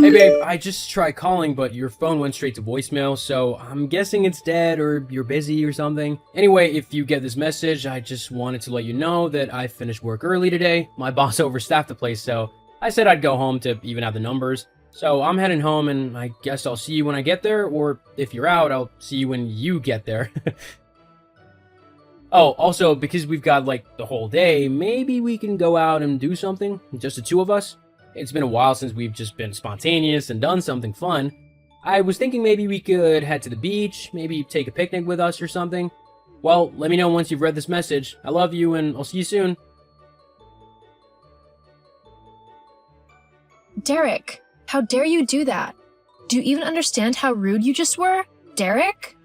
Hey babe, I just tried calling, but your phone went straight to voicemail, so I'm guessing it's dead or you're busy or something. Anyway, if you get this message, I just wanted to let you know that I finished work early today. My boss overstaffed the place, so I said I'd go home to even out the numbers. So I'm heading home, and I guess I'll see you when I get there, or if you're out, I'll see you when you get there. Oh, also, because we've got like the whole day, maybe we can go out and do something, just the two of us. It's been a while since we've just been spontaneous and done something fun. I was thinking maybe we could head to the beach, maybe take a picnic with us or something. Well, let me know once you've read this message. I love you, and I'll see you soon. Derek, how dare you do that? Do you even understand how rude you just were? Derek?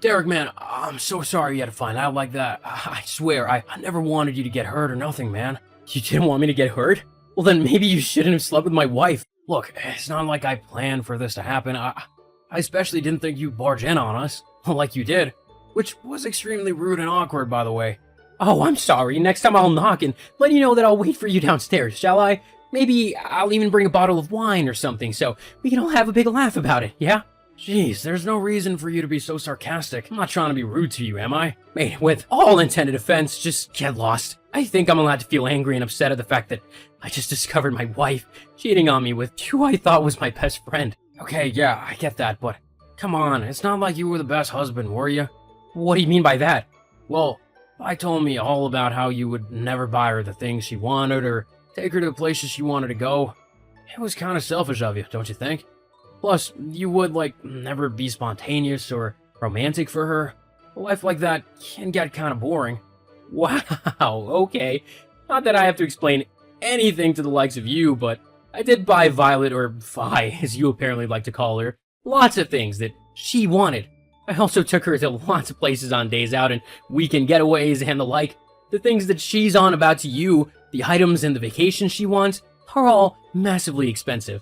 Derek, man, I'm so sorry you had to find out like that. I swear, I never wanted you to get hurt or nothing, man. You didn't want me to get hurt? Well, then maybe you shouldn't have slept with my wife. Look, it's not like I planned for this to happen. I especially didn't think you'd barge in on us, like you did. Which was extremely rude and awkward, by the way. Oh, I'm sorry. Next time I'll knock and let you know that I'll wait for you downstairs, shall I? Maybe I'll even bring a bottle of wine or something so we can all have a big laugh about it, yeah? Jeez, there's no reason for you to be so sarcastic. I'm not trying to be rude to you, am I? Mate, with all intended offense, just get lost. I think I'm allowed to feel angry and upset at the fact that I just discovered my wife cheating on me with who I thought was my best friend. Okay, yeah, I get that, but come on, it's not like you were the best husband, were you? What do you mean by that? Well, I told me all about how you would never buy her the things she wanted or take her to the places she wanted to go. It was kind of selfish of you, don't you think? Plus, you would, like, never be spontaneous or romantic for her. A life like that can get kind of boring. Wow, okay. Not that I have to explain anything to the likes of you, but I did buy Violet, or Vi, as you apparently like to call her, lots of things that she wanted. I also took her to lots of places on days out and weekend getaways and the like. The things that she's on about to you, the items and the vacations she wants, are all massively expensive.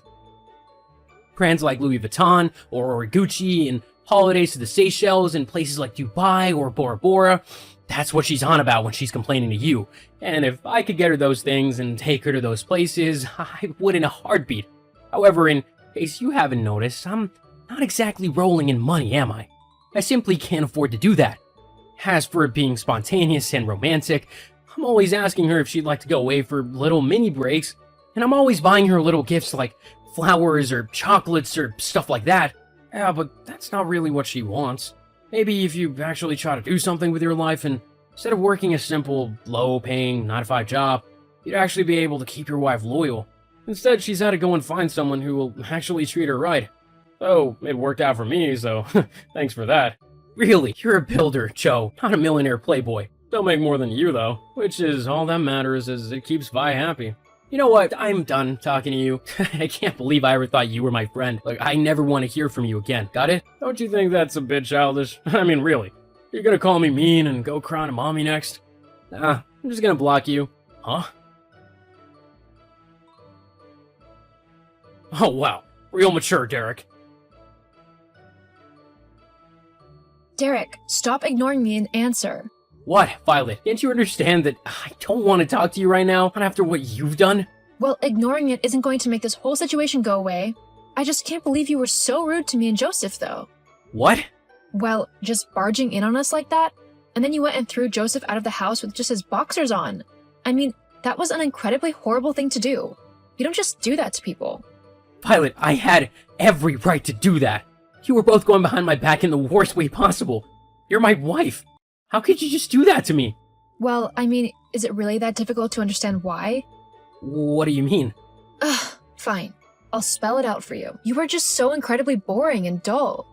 Brands like Louis Vuitton or Gucci and holidays to the Seychelles and places like Dubai or Bora Bora. That's what she's on about when she's complaining to you. And if I could get her those things and take her to those places, I would in a heartbeat. However, in case you haven't noticed, I'm not exactly rolling in money, am I? I simply can't afford to do that. As for it being spontaneous and romantic, I'm always asking her if she'd like to go away for little mini breaks, and I'm always buying her little gifts like flowers or chocolates or stuff like that. Yeah, but that's not really what she wants. Maybe if you actually try to do something with your life and instead of working a simple, low-paying 9-to-5 job, you'd actually be able to keep your wife loyal. Instead, she's had to go and find someone who will actually treat her right. Oh, it worked out for me, so thanks for that. Really, you're a builder, Joe, not a millionaire playboy. Don't make more than you, though, which is all that matters as it keeps Vi happy. You know what? I'm done talking to you. I can't believe I ever thought you were my friend. Like, I never want to hear from you again. Got it? Don't you think that's a bit childish? I mean, really. You're gonna call me mean and go cry to mommy next? Nah, I'm just gonna block you. Huh? Oh, wow. Real mature, Derek. Derek, stop ignoring me and answer. What, Violet? Can't you understand that I don't want to talk to you right now, not after what you've done? Well, ignoring it isn't going to make this whole situation go away. I just can't believe you were so rude to me and Joseph, though. What? Well, just barging in on us like that, and then you went and threw Joseph out of the house with just his boxers on. I mean, that was an incredibly horrible thing to do. You don't just do that to people. Violet, I had every right to do that. You were both going behind my back in the worst way possible. You're my wife. How could you just do that to me? Well, I mean, is it really that difficult to understand why? What do you mean? Ugh, fine. I'll spell it out for you. You were just so incredibly boring and dull.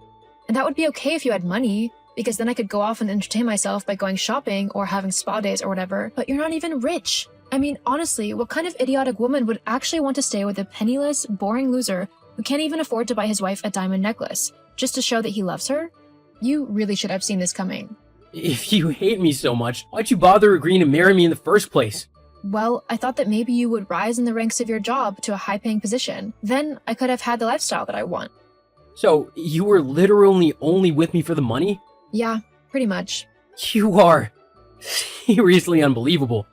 And that would be okay if you had money, because then I could go off and entertain myself by going shopping or having spa days or whatever, but you're not even rich. I mean, honestly, what kind of idiotic woman would actually want to stay with a penniless, boring loser who can't even afford to buy his wife a diamond necklace, just to show that he loves her? You really should have seen this coming. If you hate me so much, why'd you bother agreeing to marry me in the first place? Well, I thought that maybe you would rise in the ranks of your job to a high-paying position. Then I could have had the lifestyle that I want. So, you were literally only with me for the money? Yeah, pretty much. You are seriously unbelievable.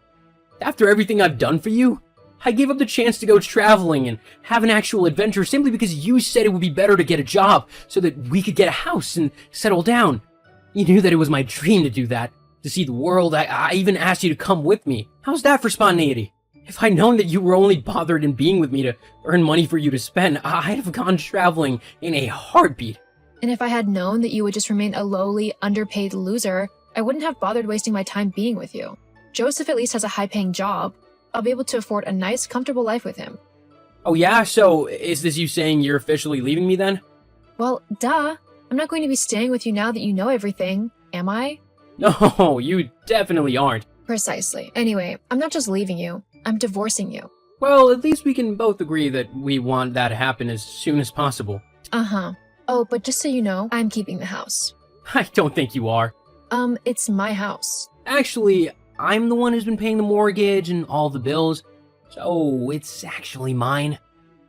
After everything I've done for you, I gave up the chance to go traveling and have an actual adventure simply because you said it would be better to get a job so that we could get a house and settle down. You knew that it was my dream to do that, to see the world. I even asked you to come with me. How's that for spontaneity? If I'd known that you were only bothered in being with me to earn money for you to spend, I'd have gone traveling in a heartbeat. And if I had known that you would just remain a lowly, underpaid loser, I wouldn't have bothered wasting my time being with you. Joseph at least has a high-paying job. I'll be able to afford a nice, comfortable life with him. Oh yeah? So, is this you saying you're officially leaving me then? Well, duh. I'm not going to be staying with you now that you know everything, am I? No, you definitely aren't. Precisely. Anyway, I'm not just leaving you. I'm divorcing you. Well, at least we can both agree that we want that to happen as soon as possible. Uh-huh. Oh, but just so you know, I'm keeping the house. I don't think you are. It's my house. Actually, I'm the one who's been paying the mortgage and all the bills, so it's actually mine.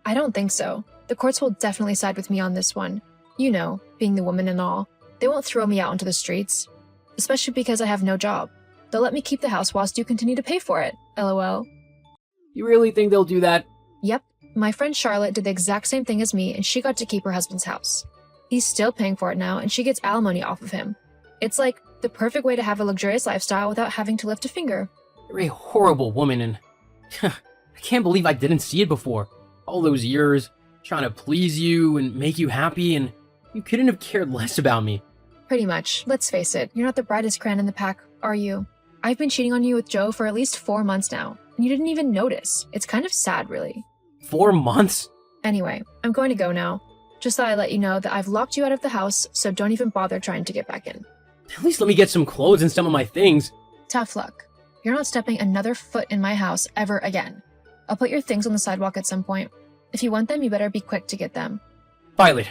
I don't think so. The courts will definitely side with me on this one. You know, being the woman and all. They won't throw me out into the streets. Especially because I have no job. They'll let me keep the house whilst you continue to pay for it. LOL. You really think they'll do that? Yep. My friend Charlotte did the exact same thing as me and she got to keep her husband's house. He's still paying for it now and she gets alimony off of him. It's like the perfect way to have a luxurious lifestyle without having to lift a finger. You're a horrible woman and I can't believe I didn't see it before. All those years trying to please you and make you happy and you couldn't have cared less about me. Pretty much. Let's face it, you're not the brightest crayon in the pack, are you? I've been cheating on you with Joe for at least 4 months now, and you didn't even notice. It's kind of sad, really. 4 months? Anyway, I'm going to go now. Just thought I'd let you know that I've locked you out of the house, so don't even bother trying to get back in. At least let me get some clothes and some of my things. Tough luck. You're not stepping another foot in my house ever again. I'll put your things on the sidewalk at some point. If you want them, you better be quick to get them. Violet,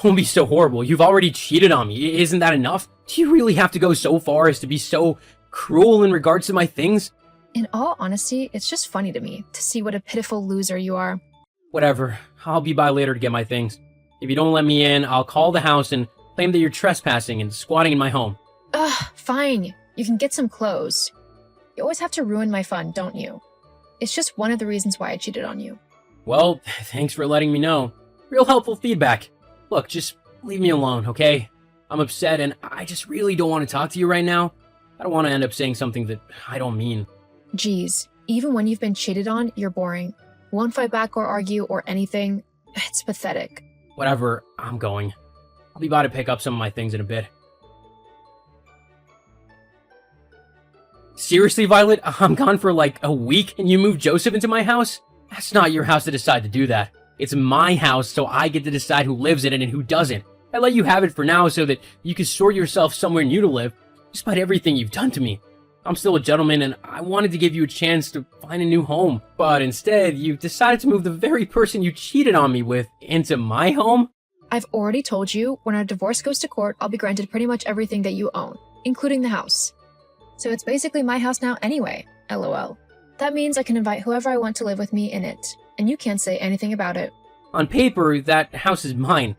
don't be so horrible. You've already cheated on me. Isn't that enough? Do you really have to go so far as to be so cruel in regards to my things? In all honesty, it's just funny to me to see what a pitiful loser you are. Whatever. I'll be by later to get my things. If you don't let me in, I'll call the house and claim that you're trespassing and squatting in my home. Ugh, fine. You can get some clothes. You always have to ruin my fun, don't you? It's just one of the reasons why I cheated on you. Well, thanks for letting me know. Real helpful feedback. Look, just leave me alone, okay? I'm upset and I just really don't want to talk to you right now. I don't want to end up saying something that I don't mean. Geez, even when you've been cheated on, you're boring. Won't fight back or argue or anything. It's pathetic. Whatever, I'm going. I'll be by to pick up some of my things in a bit. Seriously, Violet? I'm gone for like a week and you moved Joseph into my house? That's not your house to decide to do that. It's my house, so I get to decide who lives in it and who doesn't. I let you have it for now so that you can sort yourself somewhere new to live, despite everything you've done to me. I'm still a gentleman and I wanted to give you a chance to find a new home, but instead you decided to move the very person you cheated on me with into my home? I've already told you, when our divorce goes to court, I'll be granted pretty much everything that you own, including the house. So it's basically my house now anyway, LOL. That means I can invite whoever I want to live with me in it, and you can't say anything about it. On paper, that house is mine.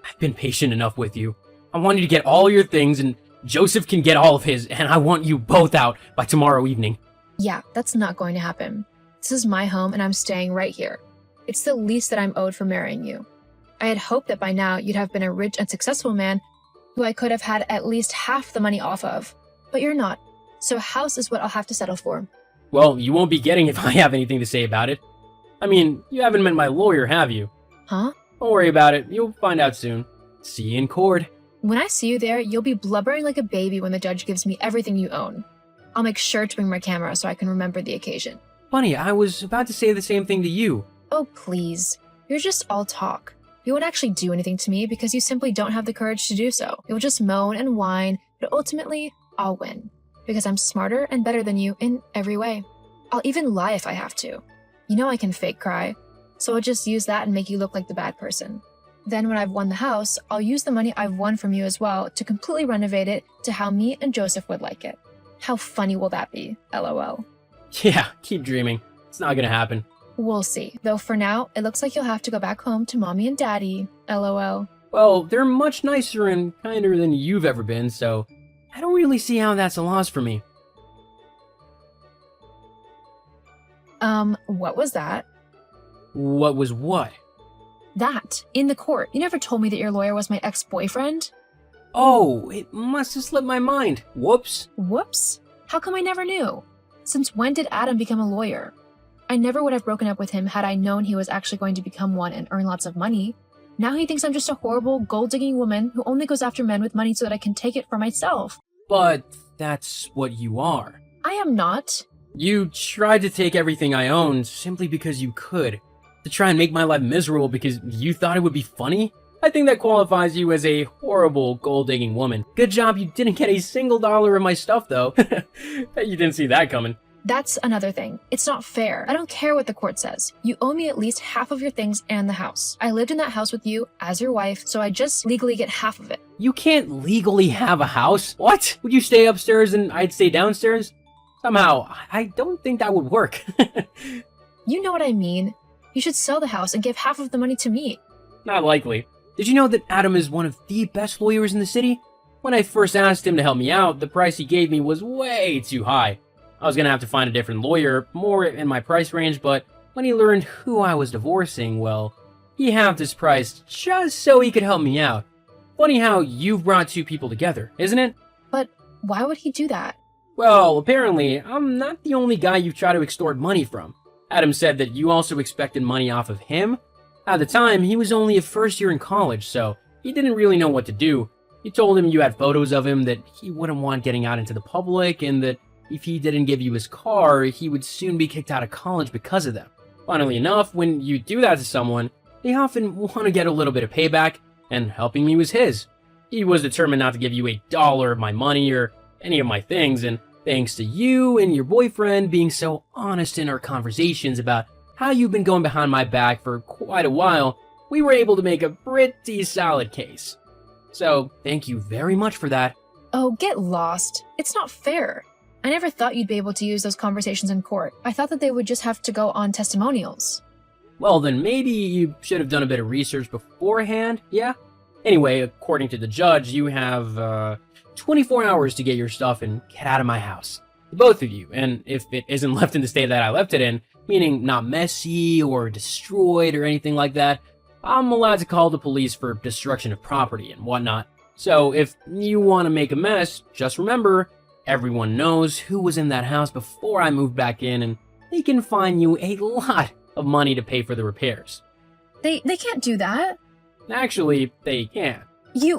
I've been patient enough with you. I want you to get all your things and Joseph can get all of his, and I want you both out by tomorrow evening. Yeah, that's not going to happen. This is my home and I'm staying right here. It's the least that I'm owed for marrying you. I had hoped that by now you'd have been a rich and successful man who I could have had at least half the money off of. But you're not, so a house is what I'll have to settle for. Well, you won't be getting it if I have anything to say about it. I mean, you haven't met my lawyer, have you? Huh? Don't worry about it. You'll find out soon. See you in court. When I see you there, you'll be blubbering like a baby when the judge gives me everything you own. I'll make sure to bring my camera so I can remember the occasion. Funny, I was about to say the same thing to you. Oh, please. You're just all talk. You won't actually do anything to me because you simply don't have the courage to do so. You'll just moan and whine, but ultimately, I'll win. Because I'm smarter and better than you in every way. I'll even lie if I have to. You know I can fake cry, so I'll just use that and make you look like the bad person. Then when I've won the house, I'll use the money I've won from you as well to completely renovate it to how me and Joseph would like it. How funny will that be? LOL. Yeah, keep dreaming. It's not gonna happen. We'll see. Though for now, it looks like you'll have to go back home to mommy and daddy. LOL. Well, they're much nicer and kinder than you've ever been, so I don't really see how that's a loss for me. What was that? What was what? That, in the court. You never told me that your lawyer was my ex-boyfriend. Oh, it must have slipped my mind. Whoops. Whoops. How come I never knew? Since when did Adam become a lawyer? I never would have broken up with him had I known he was actually going to become one and earn lots of money. Now he thinks I'm just a horrible, gold-digging woman who only goes after men with money so that I can take it for myself. But that's what you are. I am not. You tried to take everything I owned simply because you could. To try and make my life miserable because you thought it would be funny? I think that qualifies you as a horrible gold-digging woman. Good job you didn't get a single dollar of my stuff, though. You didn't see that coming. That's another thing. It's not fair. I don't care what the court says. You owe me at least half of your things and the house. I lived in that house with you as your wife, so I just legally get half of it. You can't legally have a house. What? Would you stay upstairs and I'd stay downstairs? Somehow, I don't think that would work. You know what I mean. You should sell the house and give half of the money to me. Not likely. Did you know that Adam is one of the best lawyers in the city? When I first asked him to help me out, the price he gave me was way too high. I was gonna have to find a different lawyer, more in my price range, but when he learned who I was divorcing, well, he halved his price just so he could help me out. Funny how you've brought two people together, isn't it? But why would he do that? Well, apparently, I'm not the only guy you've tried to extort money from. Adam said that you also expected money off of him. At the time, he was only a first year in college, so he didn't really know what to do. You told him you had photos of him that he wouldn't want getting out into the public, and that if he didn't give you his car, he would soon be kicked out of college because of them. Funnily enough, when you do that to someone, they often want to get a little bit of payback, and helping me was his. He was determined not to give you $1 of my money or any of my things, and thanks to you and your boyfriend being so honest in our conversations about how you've been going behind my back for quite a while, we were able to make a pretty solid case. So, thank you very much for that. Oh, get lost. It's not fair. I never thought you'd be able to use those conversations in court. I thought that they would just have to go on testimonials. Well, then maybe you should have done a bit of research beforehand, yeah? Anyway, according to the judge, you have 24 hours to get your stuff and get out of my house. Both of you, and if it isn't left in the state that I left it in, meaning not messy or destroyed or anything like that, I'm allowed to call the police for destruction of property and whatnot. So if you want to make a mess, just remember, everyone knows who was in that house before I moved back in, and they can fine you a lot of money to pay for the repairs. They can't do that. Actually, they can.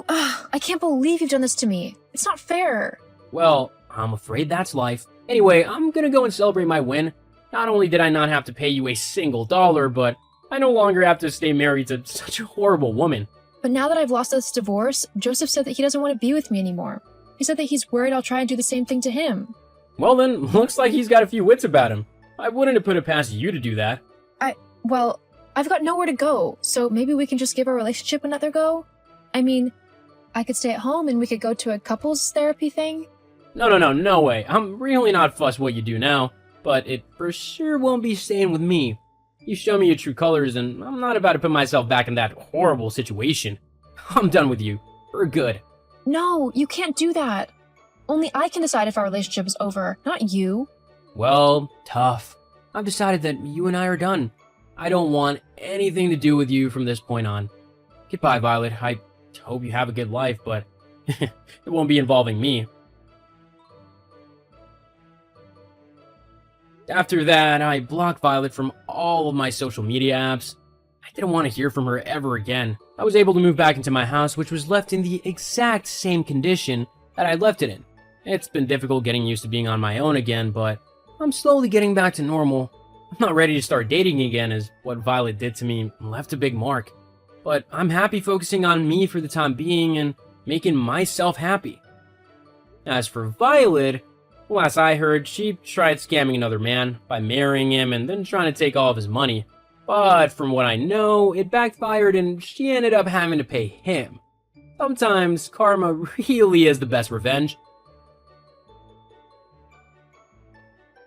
I can't believe you've done this to me. It's not fair. Well, I'm afraid that's life. Anyway, I'm gonna go and celebrate my win. Not only did I not have to pay you a single dollar, but I no longer have to stay married to such a horrible woman. But now that I've lost this divorce, Joseph said that he doesn't want to be with me anymore. He said that he's worried I'll try and do the same thing to him. Well then, looks like he's got a few wits about him. I wouldn't have put it past you to do that. Well, I've got nowhere to go, so maybe we can just give our relationship another go? I mean, I could stay at home and we could go to a couples therapy thing. No way. I'm really not fussed what you do now, but it for sure won't be staying with me. You show me your true colors, and I'm not about to put myself back in that horrible situation. I'm done with you. For good. No, you can't do that. Only I can decide if our relationship is over, not you. Well, tough. I've decided that you and I are done. I don't want anything to do with you from this point on. Goodbye, Violet. I hope you have a good life, but it won't be involving me. After that, I blocked Violet from all of my social media apps. I didn't want to hear from her ever again. I was able to move back into my house, which was left in the exact same condition that I left it in. It's been difficult getting used to being on my own again, but I'm slowly getting back to normal. I'm not ready to start dating again, as what Violet did to me left a big mark. But I'm happy focusing on me for the time being and making myself happy. As for Violet, last I heard, she tried scamming another man by marrying him and then trying to take all of his money. But from what I know, it backfired and she ended up having to pay him. Sometimes karma really is the best revenge.